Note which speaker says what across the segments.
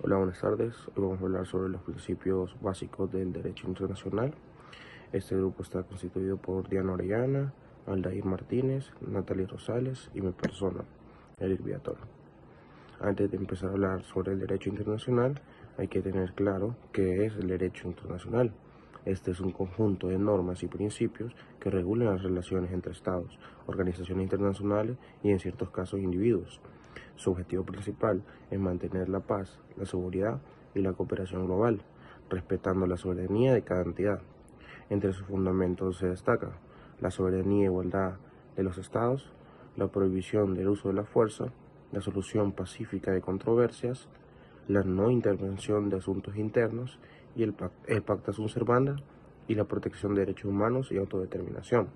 Speaker 1: Hola, buenas tardes. Hoy vamos a hablar sobre los principios básicos del derecho internacional. Este grupo está constituido por Diana Orellana, Aldair Martínez, Natalie Rosales y mi persona, Eric Viator. Antes de empezar a hablar sobre el derecho internacional, hay que tener claro qué es el derecho internacional. Este es un conjunto de normas y principios que regulan las relaciones entre estados, organizaciones internacionales y, en ciertos casos, individuos. Su objetivo principal es mantener la paz, la seguridad y la cooperación global, respetando la soberanía de cada entidad. Entre sus fundamentos se destaca la soberanía e igualdad de los estados, la prohibición del uso de la fuerza, la solución pacífica de controversias, la no intervención de asuntos internos y el pacta sunt servanda y la protección de derechos humanos y autodeterminación.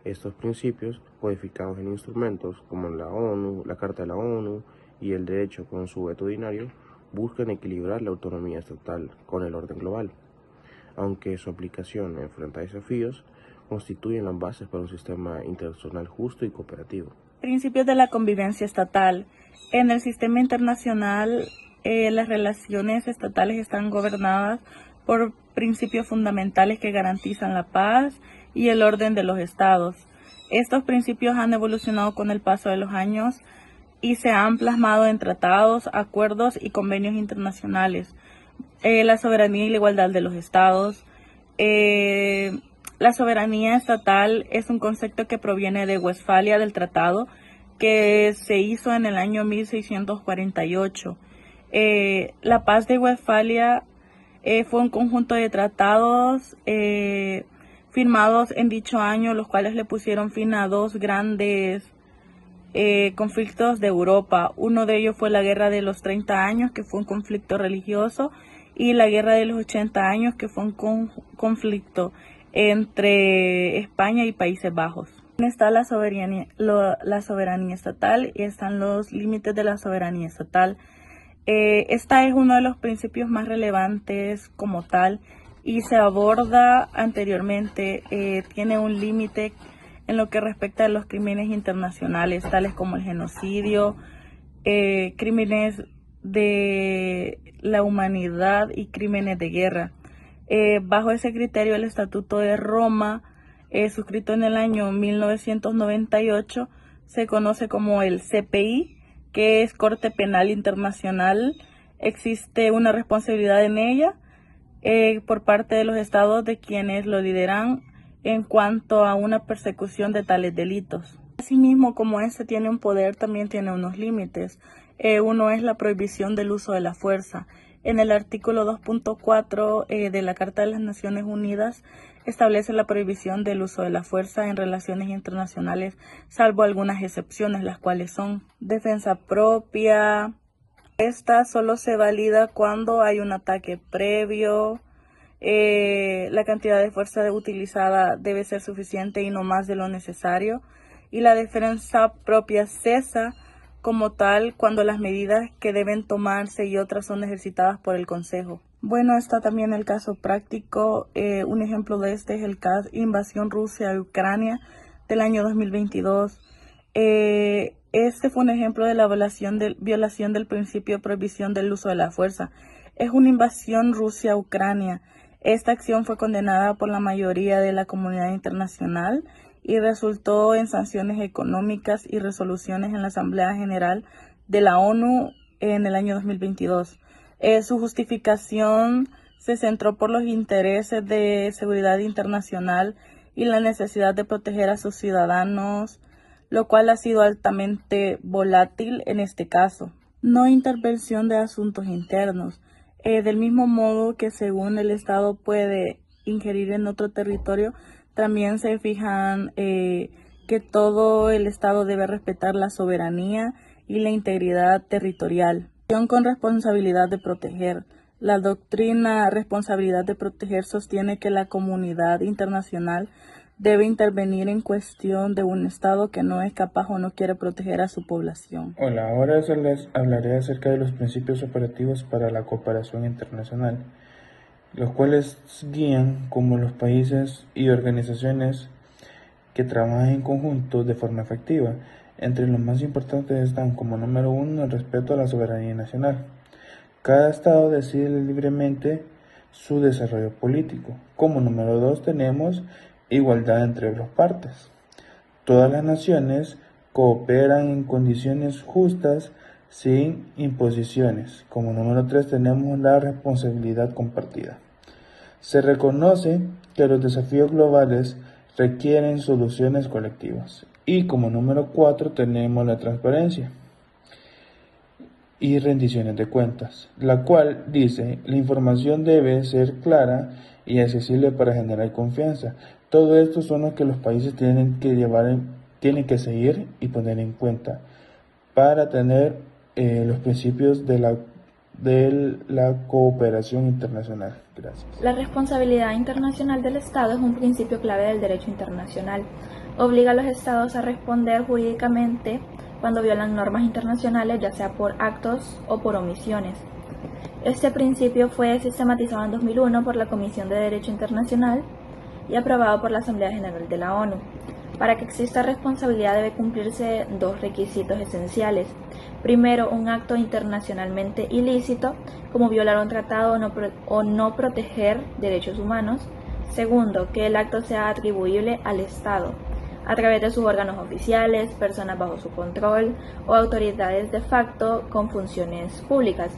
Speaker 1: Estos principios, codificados en instrumentos como la ONU, la Carta de la ONU y el derecho consuetudinario, buscan equilibrar la autonomía estatal con el orden global. Aunque su aplicación enfrenta desafíos, constituyen las bases para un sistema internacional justo y cooperativo.
Speaker 2: Principios de la convivencia estatal. En el sistema internacional, las relaciones estatales están gobernadas por principios fundamentales que garantizan la paz y el orden de los estados. Estos principios han evolucionado con el paso de los años y se han plasmado en tratados, acuerdos y convenios internacionales. La soberanía y la igualdad de los estados. La soberanía estatal es un concepto que proviene de Westfalia, del tratado que se hizo en el año 1648. La paz de Westfalia fue un conjunto de tratados firmados en dicho año, los cuales le pusieron fin a dos grandes conflictos de Europa. Uno de ellos fue la Guerra de los 30 años, que fue un conflicto religioso, y la Guerra de los 80 años, que fue un conflicto entre España y Países Bajos. Está la soberanía estatal y están los límites de la soberanía estatal. Esta es uno de los principios más relevantes como tal y se aborda anteriormente, tiene un límite en lo que respecta a los crímenes internacionales, tales como el genocidio, crímenes de la humanidad y crímenes de guerra. Bajo ese criterio, el Estatuto de Roma, suscrito en el año 1998, se conoce como el CPI, que es Corte Penal Internacional. Existe una responsabilidad en ella por parte de los estados de quienes lo lideran en cuanto a una persecución de tales delitos. Asimismo, como este tiene un poder, también tiene unos límites. Uno es la prohibición del uso de la fuerza. En el artículo 2.4 de la Carta de las Naciones Unidas establece la prohibición del uso de la fuerza en relaciones internacionales, salvo algunas excepciones, las cuales son defensa propia. Esta solo se valida cuando hay un ataque previo. La cantidad de fuerza utilizada debe ser suficiente y no más de lo necesario. Y la defensa propia cesa como tal cuando las medidas que deben tomarse y otras son ejercitadas por el Consejo. Bueno, está también el caso práctico. Un ejemplo de este es el caso invasión Rusia a Ucrania del año 2022. Este fue un ejemplo de la violación del principio de prohibición del uso de la fuerza. Es una invasión Rusia a Ucrania. Esta acción fue condenada por la mayoría de la comunidad internacional y resultó en sanciones económicas y resoluciones en la Asamblea General de la ONU en el año 2022. Su justificación se centró por los intereses de seguridad internacional y la necesidad de proteger a sus ciudadanos, lo cual ha sido altamente volátil en este caso. No intervención de asuntos internos. Del mismo modo que según el Estado puede ingerir en otro territorio, también se fijan que todo el Estado debe respetar la soberanía y la integridad territorial. Con responsabilidad de proteger. La doctrina responsabilidad de proteger sostiene que la comunidad internacional debe intervenir en cuestión de un Estado que no es capaz o no quiere proteger a su población.
Speaker 3: Hola, ahora les hablaré acerca de los principios operativos para la cooperación internacional, los cuales guían como los países y organizaciones que trabajan en conjunto de forma efectiva. Entre los más importantes están como número uno el respeto a la soberanía nacional, Cada estado decide libremente su desarrollo político. Como número 2 tenemos igualdad entre las partes. Todas las naciones cooperan en condiciones justas sin imposiciones. Como número 3 tenemos la responsabilidad compartida. Se reconoce que los desafíos globales requieren soluciones colectivas. Y como número 4 tenemos la transparencia y rendiciones de cuentas, la cual dice la información debe ser clara y accesible para generar confianza. Todo esto son los que los países tienen que seguir y poner en cuenta para tener los principios de la cooperación internacional. Gracias.
Speaker 4: La responsabilidad internacional del Estado es un principio clave del derecho internacional. Obliga a los Estados a responder jurídicamente cuando violan normas internacionales, ya sea por actos o por omisiones. Este principio fue sistematizado en 2001 por la Comisión de Derecho Internacional y aprobado por la Asamblea General de la ONU. Para que exista responsabilidad debe cumplirse dos requisitos esenciales. Primero, un acto internacionalmente ilícito, como violar un tratado o no proteger derechos humanos. Segundo, que el acto sea atribuible al Estado, a través de sus órganos oficiales, personas bajo su control o autoridades de facto con funciones públicas.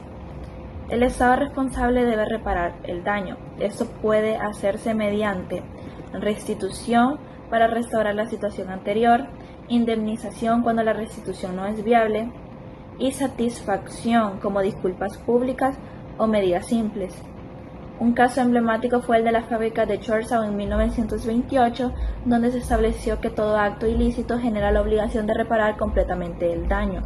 Speaker 4: El Estado responsable debe reparar el daño. Esto puede hacerse mediante restitución para restaurar la situación anterior, indemnización cuando la restitución no es viable y satisfacción como disculpas públicas o medidas simples. Un caso emblemático fue el de la fábrica de Georgetown en 1928, donde se estableció que todo acto ilícito genera la obligación de reparar completamente el daño.